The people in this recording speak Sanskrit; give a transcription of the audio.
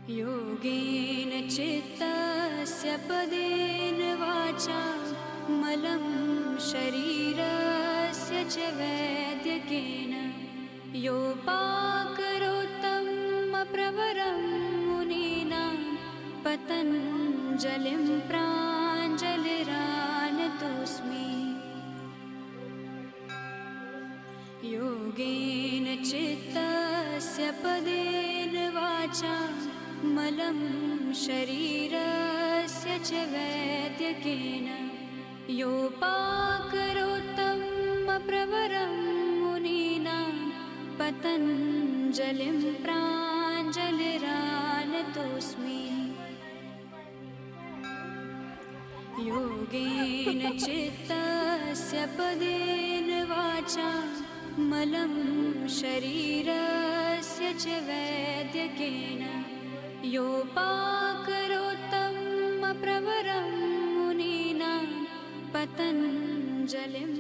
योगेन चित्तस्य पदेन वाचा मलं शरीरस्य च वैद्यकेन योपाकरोत्तं प्रवरं मुनीनां पतञ्जलिं प्राञ्जलिरानतोऽस्मि। योगेन चित्तस्य पदेन वाचा मलं शरीरस्य च वैद्यकेन योपाकरोत्तं प्रवरं मुनीनां पतञ्जलिं प्राञ्जलिरानतोऽस्मि। योगेन चित्तस्य पदेन वाचा मलं शरीरस्य च वैद्यकेन योपाकरोत्तं प्रवरं मुनीनां पतञ्जलिं